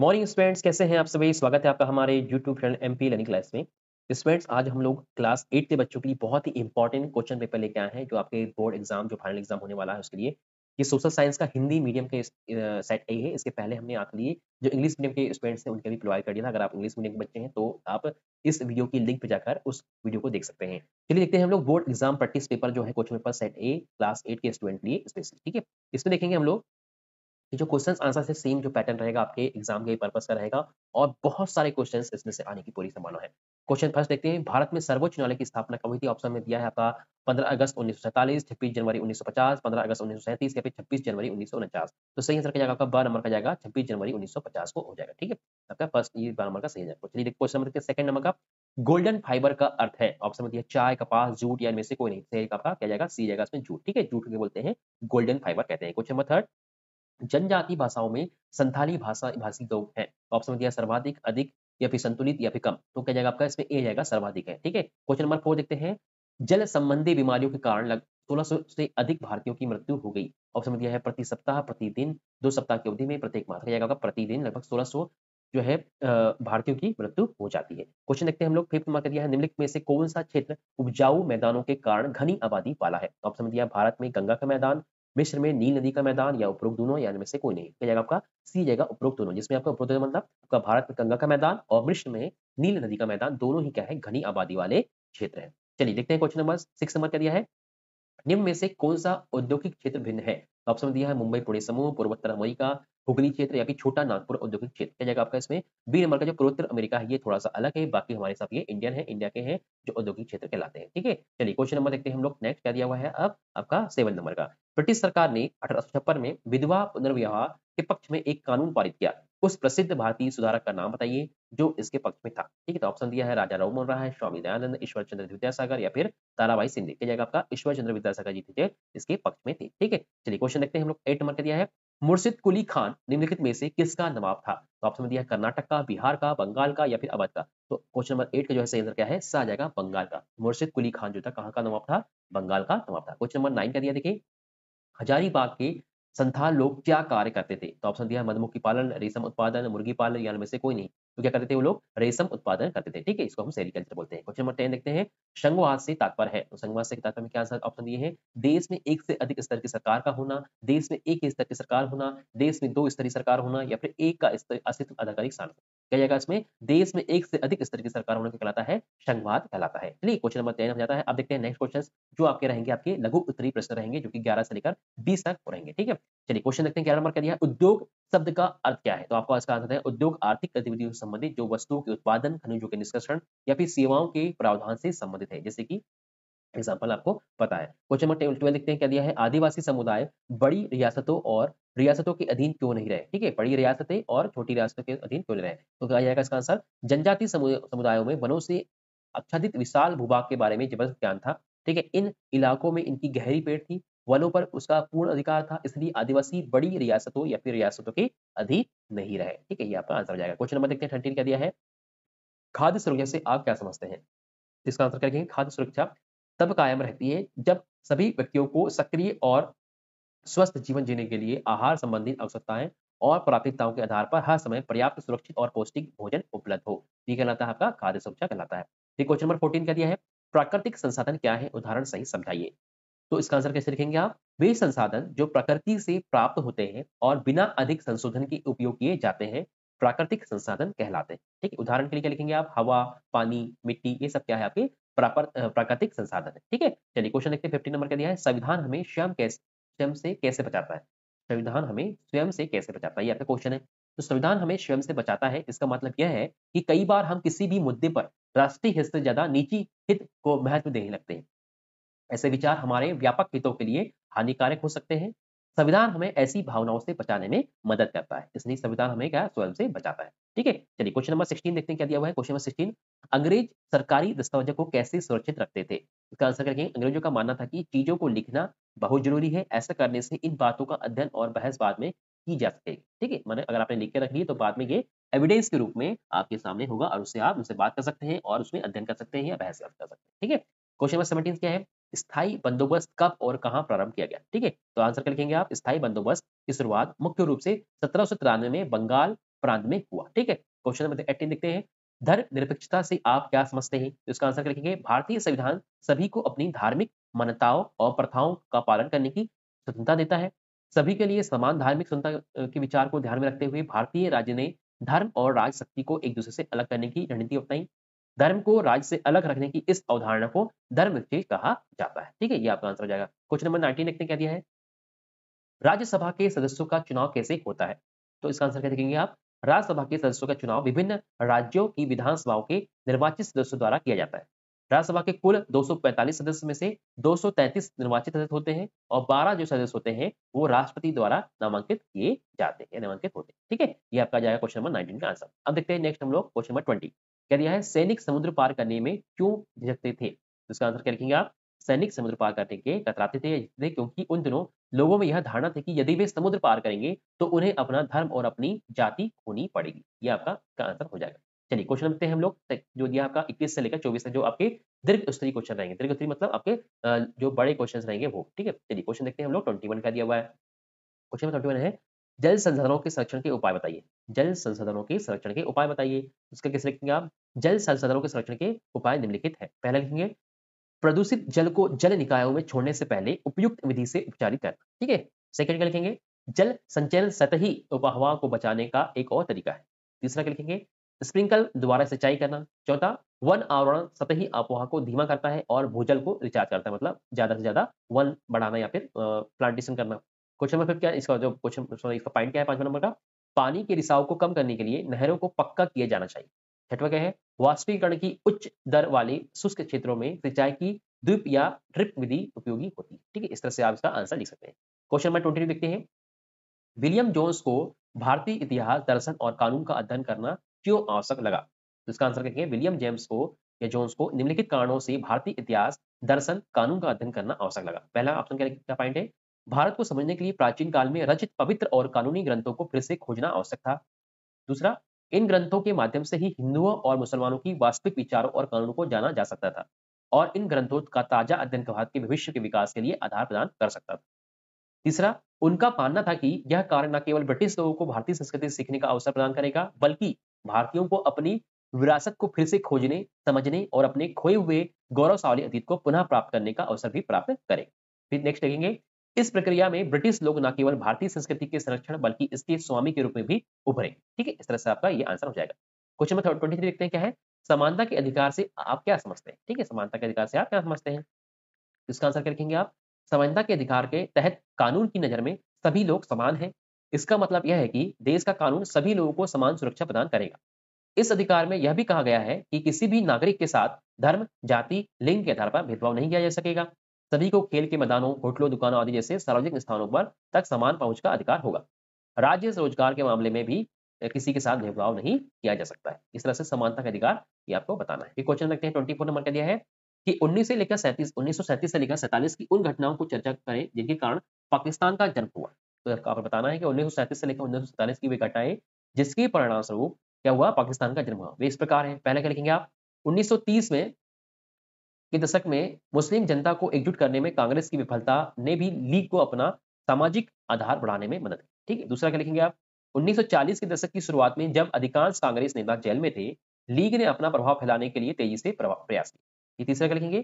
Morning students, कैसे हैं आप सभी। स्वागत है आपका हमारे YouTube channel MP learning class में। स्टूडेंट्स, आज हम लोग क्लास 8 के बच्चों के लिए बहुत ही इंपॉर्टेंट क्वेश्चन पेपर लेके आए हैं जो आपके बोर्ड एग्जाम जो फाइनल एग्जाम होने वाला है उसके लिए। ये सोशल साइंस का हिंदी मीडियम के सेट ए है। इसके पहले हमने आपके लिए जो इंग्लिश मीडियम के स्टूडेंट्स हैं उनके भी प्रोवाइड कर दिया था। अगर आप इंग्लिश मीडियम के बच्चे हैं तो आप इस वीडियो की लिंक पे जाकर उस वीडियो को देख सकते हैं। चलिए देखते हैं हम लोग बोर्ड एग्जाम प्रैक्टिस पेपर जो है क्वेश्चन पेपर सेट ए क्लास 8 के स्टूडेंट के लिए स्पेशल। ठीक है, इसमें देखेंगे हम लोग ये जो क्वेश्चंस आंसर से सेम जो पैटर्न रहेगा आपके एग्जाम के पर्पस का रहेगा और बहुत सारे क्वेश्चंस इसमें से आने की पूरी संभावना है। क्वेश्चन फर्स्ट देखते हैं, भारत में सर्वोच्च न्यायालय की स्थापना कब हुई थी। ऑप्शन में दिया है आपका 15 अगस्त 1947, 26 जनवरी 1950, 15 अगस्त 1937 या फिर 26 जनवरी 1949। तो सही आंसर का जाएगा आपका ब नंबर का जाएगा 26 जनवरी 1950 को हो जाएगा। ठीक है, आपका फर्स्ट ये ब नंबर का सही जाएगा। चलिए क्वेश्चन नंबर सेकंड नंबर का, गोल्डन फाइबर का अर्थ है। ऑप्शन में दिया चाय, कपास, जूट या इनमें से कोई नहीं। सही आपका क्या जाएगा, सी जाएगा इसमें जूट। ठीक है, जूट को बोलते हैं गोल्डन फाइबर कहते हैं। क्वेश्चन नंबर थर्ड, जनजाति भाषाओं में संथाली भाषी लोग हैं। ऑप्शन में दिया सर्वाधिक, अधिक या फिर संतुलित या फिर कम। तो क्या जाएगा आपका इसमें ए जाएगा सर्वाधिक है। ठीक है, क्वेश्चन नंबर 4 देखते हैं, जल संबंधी बीमारियों के कारण 1600 से अधिक भारतीयों की मृत्यु हो गई। ऑप्शन में दिया है प्रति सप्ताह, प्रतिदिन, 2 सप्ताह की अवधि में, प्रत्येक माह। क्या जाएगा आपका प्रतिदिन लगभग 1600 जो है भारतीयों की मृत्यु हो जाती है। क्वेश्चन देखते हैं हम लोग फिफ्थ नंबर का दिया है, निम्नलिखित में से कौन सा क्षेत्र उपजाऊ मैदानों के कारण घनी आबादी वाला है। ऑप्शन में दिया भारत में गंगा का मैदान, मिस्र में नील नदी का मैदान या उपरोक्त दोनों या इनमें से कोई नहीं। क्या जाएगा आपका सी जाएगा उपरोक्त दोनों, जिसमें आपका उपरोक्त दोनों मतलब आपका भारत में गंगा का मैदान और मिस्र में नील नदी का मैदान दोनों ही क्या है, घनी आबादी वाले क्षेत्र है। चलिए देखते हैं क्वेश्चन नंबर 6 नंबर क्या दिया है, निम्न में से कौन सा औद्योगिक क्षेत्र भिन्न है। तो ऑप्शन में दिया है मुंबई पुणे समूह, पूर्वोत्तर अमेरिका, हुगली क्षेत्र या फिर छोटा नागपुर औद्योगिक क्षेत्र। क्या जाएगा आपका इसमें बी नंबर का, जो पूर्वोत्तर अमेरिका है ये थोड़ा सा अलग है, बाकी हमारे साथ ये इंडियन है, इंडिया के हैं जो औद्योगिक क्षेत्र कहलाते हैं। ठीक है, चलिए क्वेश्चन नंबर देखते हैं हम लोग नेक्स्ट क्या दिया हुआ है अब आपका 7 नंबर का, ब्रिटिश सरकार ने 1856 में विधवा पुनर्विवाह के पक्ष में एक कानून पारित किया। उस प्रसिद्ध भारतीय सुधारक का नाम बताइए जो इसके पक्ष में था। ठीक है, तो ऑप्शन दिया है राजा राममोहन राय, स्वामी दयानंद, ईश्वर चंद्र विद्यासागर या फिर ताराबाई सिंधे। क्या जाएगा आपका ईश्वर चंद्र विद्यासागर जी थे इसके पक्ष में थे। ठीक है, चलिए क्वेश्चन देखते हैं हम लोग 8 नंबर का दिया है, मुर्शिद कुली खान निम्नलिखित में से किसका नवाब था। तो ऑप्शन में दिया है कर्नाटक का, बिहार का, बंगाल का या फिर अवध का। तो क्वेश्चन नंबर 8 का जो है सही आंसर क्या है, सा जाएगा बंगाल का। मुर्शिद कुली खान जो था कहाँ का नवाब था, बंगाल का नवाब था। क्वेश्चन नंबर 9 का दिया देखिए, हजारीबाग के संथाल लोग क्या कार्य करते थे। तो ऑप्शन दिया है मधुमक्खी पालन, रेशम उत्पादन, मुर्गी पालन या इनमें से कोई नहीं। तो क्या करते थे वो लोग, रेशम उत्पादन करते थे। ठीक है, इसको हम सेरिकल्चर बोलते हैं। क्वेश्चन नंबर 10 देखते हैं, संघवाद से तात्पर्य है। तो संघवाद से तात्पर्य में क्या ऑप्शन दिए हैं, देश में एक से अधिक स्तर की सरकार का होना, देश में एक ही स्तर की सरकार होना, देश में 2 स्तरीय सरकार होना या फिर एक का अस्तित्व आधिकारिक शासन। क्या जाएगा इसमें, देश में एक से अधिक स्तर की सरकार होने को कहलाता है संघवाद कहलाता है। चलिए क्वेश्चन नंबर 10 हो जाता है। अब देखते हैं नेक्स्ट क्वेश्चन जो आपके रहेंगे, आपके लघु उत्तरीय प्रश्न रहेंगे जो कि 11 से लेकर 20 तक रहेंगे। ठीक है, चलिए क्वेश्चन देखते हैं 11 नंबर का दिया है, उद्योग शब्द का अर्थ क्या है। तो आपको इसका आंसर है उद्योग आर्थिक गतिविधियों से संबंधित जो वस्तुओं के उत्पादन, खनिजों के निष्कर्षण या फिर सेवाओं के प्रावधान से संबंधित है, जैसे कि एग्जाम्पल आपको पता है। क्वेश्चन नंबर 12 देखते हैं क्या दिया है, आदिवासी समुदाय बड़ी रियासतों और रियासतों के अधीन क्यों नहीं रहे। ठीक है, बड़ी रियासतें और छोटी रियासतों के अधीन क्यों नहीं रहे। तो क्या जाएगा इसका आंसर, जनजातीय समुदायों में वनों से आच्छादित विशाल भूभाग के बारे में जबरदस्त ज्ञान था। ठीक है, इन इलाकों में इनकी गहरी पेड़ थी, वनों पर उसका पूर्ण अधिकार था, इसलिए आदिवासी बड़ी रियासतों या फिर रियासतों के अधीन नहीं रहे। ठीक है, ये आपका आंसर हो जाएगा। क्वेश्चन नंबर देखते हैं 13 क्या दिया है, खाद्य सुरक्षा से आप क्या समझते हैं। इसका आंसर क्या लिखेंगे, खाद्य सुरक्षा तब कायम रहती है जब सभी व्यक्तियों को सक्रिय और स्वस्थ जीवन जीने के लिए आहार संबंधी आवश्यकताएं और प्राथमिकताओं के आधार पर हर समय पर्याप्त, सुरक्षित और पौष्टिक भोजन उपलब्ध हो। ये कहलाता है आपका खाद्य सुरक्षा कहलाता है। फिर क्वेश्चन नंबर 14 क्या दिया है, प्राकृतिक संसाधन क्या है, उदाहरण सही समझाइए। तो इसका आंसर कैसे लिखेंगे आप, वे संसाधन जो प्रकृति से प्राप्त होते हैं और बिना अधिक संशोधन के उपयोग किए जाते हैं प्राकृतिक संसाधन कहलाते हैं। ठीक है, उदाहरण के लिए क्या लिखेंगे आप, हवा, पानी, मिट्टी, ये सब क्या है आपके प्राकृतिक संसाधन है। ठीक है, चलिए क्वेश्चन देखते हैं 15 नंबर का दिया है, संविधान हमें स्वयं से कैसे बचाता है। संविधान हमें स्वयं से कैसे बचाता है, ये आपका क्वेश्चन है। तो संविधान हमें स्वयं से बचाता है, इसका मतलब यह है कि कई बार हम किसी भी मुद्दे पर राष्ट्रीय हित से ज्यादा निजी हित को महत्व देने लगते हैं। ऐसे विचार हमारे व्यापक हितों के लिए हानिकारक हो सकते हैं। संविधान हमें ऐसी भावनाओं से बचाने में मदद करता है, इसलिए संविधान हमें क्या स्वयं से बचाता है। ठीक है, चलिए क्वेश्चन नंबर 16 देखते हैं क्या दिया हुआ है। क्वेश्चन नंबर 16, अंग्रेज सरकारी दस्तावेजों को कैसे सुरक्षित रखते थे। इसका आंसर क्या करेंगे, अंग्रेजों का मानना था कि चीजों को लिखना बहुत जरूरी है, ऐसा करने से इन बातों का अध्ययन और बहस बाद में की जा सकेगी। ठीक है, माने अगर आपने लिख के रख ली तो बाद में ये एविडेंस के रूप में आपके सामने होगा और उससे आप उनसे बात कर सकते हैं और उसमें अध्ययन कर सकते हैं या बहस कर सकते हैं। ठीक है, क्वेश्चन नंबर 17 क्या है, स्थायी बंदोबस्त कब और कहाँ प्रारंभ किया गया। ठीक है, तो आंसर क्या लिखेंगे आप, स्थायी बंदोबस्त की शुरुआत मुख्य रूप से 1793 में बंगाल प्रांत में हुआ। ठीक है, क्वेश्चन नंबर 18 देखते हैं। धर्मनिरपेक्षता से आप क्या समझते हैं? तो इसका आंसर क्या लिखेंगे? भारतीय संविधान सभी को अपनी धार्मिक मान्यताओं और प्रथाओं का पालन करने की स्वतंत्रता देता है। सभी के लिए समान धार्मिक स्वतंत्रता के विचार को ध्यान में रखते हुए भारतीय राज्य ने धर्म और राजशक्ति को एक दूसरे से अलग करने की रणनीति अपनाई। धर्म को राज्य से अलग रखने की इस अवधारणा को धर्मनिरपेक्ष कहा जाता है। ठीक है, ये आपका आंसर हो जाएगा। क्वेश्चन नंबर 19 देखते हैं क्या दिया है। राज्यसभा के सदस्यों का चुनाव कैसे होता है? तो इसका आंसर क्या देखेंगे आप? राज्यसभा के सदस्यों का चुनाव विभिन्न राज्यों की विधानसभाओं के निर्वाचित सदस्यों द्वारा किया जाता है। राज्यसभा के कुल 245 सदस्य में से 233 निर्वाचित सदस्य होते हैं और 12 जो सदस्य होते हैं वो राष्ट्रपति द्वारा नामांकित किए जाते हैं, नामांकित होते हैं। ठीक है, ये आपका जाएगा क्वेश्चन नंबर 19 का आंसर। अब देखते हैं नेक्स्ट हम लोग क्वेश्चन नंबर 20। क्या दिया है? सैनिक समुद्र पार करने में क्यों झिझकते थे? तो इसका आंसर क्या लिखेंगे आप? सैनिक समुद्र पार करने के कतराते थे या झिझकते थे क्योंकि उन दिनों लोगों में यह धारणा थी कि यदि वे समुद्र पार करेंगे तो उन्हें अपना धर्म और अपनी जाति खोनी पड़ेगी। ये आपका का आंसर हो जाएगा। चलिए क्वेश्चन देखते हैं हम लोग, जो दिया आपका 21 से लेकर 24 तक, जो आपके दीर्घ स्तरीय क्वेश्चन रहेंगे। दीर्घ स्तरीय मतलब आपके जो बड़े क्वेश्चन रहेंगे वो। ठीक है, चलिए क्वेश्चन देखते हैं हम लोग। 21 का दिया हुआ है। क्वेश्चन नंबर 21 है, जल संसाधनों के संरक्षण के उपाय बताइए। जल संसाधनों के संरक्षण के उपाय बताइए। इसका कैसे लिखेंगे आप? जल संसाधनों के संरक्षण के उपाय निम्नलिखित है। पहला लिखेंगे प्रदूषित जल को जल निकायों में छोड़ने से पहले उपयुक्त विधि से उपचारित करना। ठीक है, सेकंड क्या लिखेंगे? जल संचयन सतही उपहवा को बचाने का एक और तरीका है। तीसरा क्या लिखेंगे? स्प्रिंकल द्वारा सिंचाई करना। चौथा, वन आवरण सतही अपवाह को धीमा करता है और भूजल को रिचार्ज करता है, मतलब ज्यादा से ज्यादा वन बढ़ाना या फिर प्लांटेशन करना। क्वेश्चन नंबर 5 क्या है? इसका जो क्वेश्चन सॉरी इसका पॉइंट क्या है 5वां नंबर का? पानी के रिसाव को कम करने के लिए नहरों को पक्का किया जाना चाहिए। छठवां क्या है? वाष्पीकरण की उच्च दर वाले शुष्क क्षेत्रों में सिंचाई की ड्रिप या ड्रिप विधि उपयोगी होती है। ठीक है, इस तरह से आप इसका आंसर लिख सकते हैं। क्वेश्चन नंबर 22 देखते हैं। विलियम जोन्स को भारतीय इतिहास, दर्शन और कानून का अध्ययन करना क्यों आवश्यक लगा? तो इसका आंसर क्या है? विलियम जेम्स को या जोन्स को निम्नलिखित कारणों से भारतीय इतिहास, दर्शन, कानून का अध्ययन करना आवश्यक लगा। पहला ऑप्शन क्या पॉइंट है? भारत को समझने के लिए प्राचीन काल में रचित पवित्र और कानूनी ग्रंथों को फिर से खोजना आवश्यक था। दूसरा, इन ग्रंथों के माध्यम से ही हिंदुओं और मुसलमानों की वास्तविक विचारों और कानूनों को जाना जा सकता था और इन ग्रंथों का ताजा अध्ययन भारत के भविष्य के विकास के लिए आधार प्रदान कर सकता था। तीसरा, उनका मानना था कि यह कार्य न केवल ब्रिटिश लोगों को भारतीय संस्कृति सीखने का अवसर प्रदान करेगा, बल्कि भारतीयों को अपनी विरासत को फिर से खोजने, समझने और अपने खोए हुए गौरवशाली अतीत को पुनः प्राप्त करने का अवसर भी प्राप्त करे। फिर नेक्स्ट देखेंगे, इस प्रक्रिया में ब्रिटिश लोग न केवल भारतीय संस्कृति के संरक्षण बल्कि इसके स्वामी के रूप में भी उभरे। ठीक है, इस तरह से आपका ये आंसर हो जाएगा। क्वेश्चन नंबर 23 देखते हैं क्या है? समानता के अधिकार से आप क्या समझते हैं? ठीक है, समानता के अधिकार से आप क्या समझते हैं? इसका आंसर क्या लिखेंगे आप? समानता के अधिकार के तहत कानून की नज़र में सभी लोग समान हैं। इसका मतलब यह है कि देश का कानून सभी लोगों को समान सुरक्षा प्रदान करेगा। इस अधिकार में यह भी कहा गया है कि किसी भी नागरिक के साथ धर्म, जाति, लिंग के आधार पर भेदभाव नहीं किया जा सकेगा। सभी को खेल के मैदानों, होटलों, दुकानों आदि जैसे सार्वजनिक स्थानों पर तक समान पहुंच का अधिकार होगा। राज्य रोजगार के मामले में भी किसी के साथ भेदभाव नहीं किया जा सकता है। इस तरह से समानता का अधिकार ये आपको बताना है। क्वेश्चन देखते हैं 24 नंबर का दिया है कि 1937 से लेकर 47 की उन घटनाओं को चर्चा करें जिनके कारण पाकिस्तान का जन्म हुआ। तो आपको बताना है कि 1937 से लेकर 1947 की वे घटनाएं जिसके परिणाम स्वरूप क्या हुआ? पाकिस्तान का जन्म हुआ। वे इस प्रकार है। पहले क्या लिखेंगे आप? 1930 में के दशक में मुस्लिम जनता को एकजुट करने में कांग्रेस की विफलता ने भी लीग को अपना सामाजिक आधार बढ़ाने में मदद की। ठीक है, दूसरा क्या लिखेंगे आप? 1940 के दशक की शुरुआत में जब अधिकांश कांग्रेस नेता जेल में थे, लीग ने अपना प्रभाव फैलाने के लिए तेजी से प्रयास किया। ये तीसरा क्या लिखेंगे?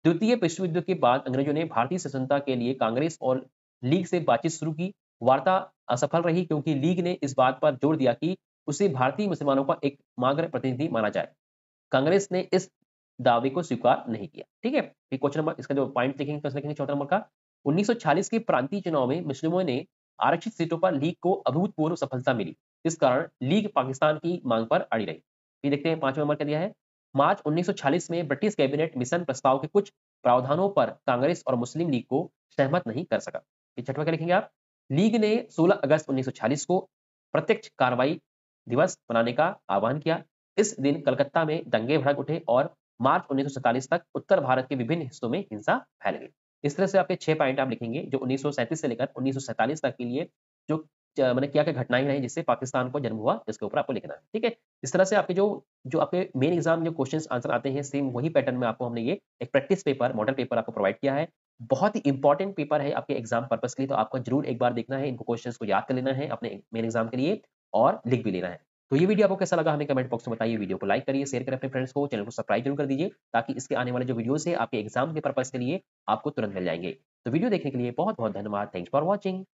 द्वितीय विश्व युद्ध के बाद अंग्रेजों ने भारतीय स्वतंत्रता के लिए कांग्रेस और लीग से बातचीत शुरू की। वार्ता असफल रही क्योंकि लीग ने इस बात पर जोर दिया कि उसे भारतीय मुसलमानों का एक मागर प्रतिनिधि माना जाए। कांग्रेस ने इस दावे को स्वीकार नहीं किया। ठीक है, फिर क्वेश्चन नंबर इसका जो पॉइंट लिखेंगे तो लिखेंगे चौथा नंबर का 1946 के प्रांतीय चुनाव में मुस्लिमों ने आरक्षित सीटों पर लीग को अभूतपूर्व सफलता मिली। इस कारण लीग पाकिस्तान की मांग पर अड़ी रही। फिर देखते हैं 5वां नंबर क्या दिया है? मार्च 1946 में ब्रिटिश कैबिनेट मिशन प्रस्ताव के कुछ प्रावधानों पर कांग्रेस और मुस्लिम लीग को सहमत नहीं कर सका। फिर छठवां क्या लिखेंगे आप? लीग ने 16 अगस्त 1946 को प्रत्यक्ष कार्रवाई दिवस मनाने का आह्वान किया। इस दिन कलकत्ता में दंगे भड़क उठे और मार्च 1947 तक उत्तर भारत के विभिन्न हिस्सों में हिंसा फैल गई। इस तरह से आपके 6 पॉइंट आप लिखेंगे जो 1937 से लेकर 1947 तक के लिए जो मैंने क्या-क्या घटनाएं रही जिससे पाकिस्तान को जन्म हुआ, इसके ऊपर आपको लिखना है। ठीक है? इस तरह से आपके जो जो आपके मेन एग्जाम जो क्वेश्चंस आंसर आते हैं सेम वही पैटर्न में आपको हमने ये एक प्रैक्टिस पेपर, मॉडल पेपर आपको प्रोवाइड किया है। बहुत ही इंपॉर्टेंट पेपर है आपके एग्जाम पर्पस के लिए, तो आपको जरूर एक बार देखना है, इनको क्वेश्चंस को याद कर लेना है अपने मेन एग्जाम के लिए और लिख भी लेना है। तो ये वीडियो आपको कैसा लगा हमें कमेंट बॉक्स में बताइए। वीडियो को लाइक करिए, शेयर करें अपने फ्रेंड्स को, चैनल को सब्सक्राइब जरूर कर दीजिए ताकि इसके आने वाले जो वीडियोज़ है आपके एग्ज़ाम के पर्पज़ के लिए आपको तुरंत मिल जाएँगे। तो वीडियो देखने के लिए बहुत-बहुत धन्यवाद। Thanks for watching.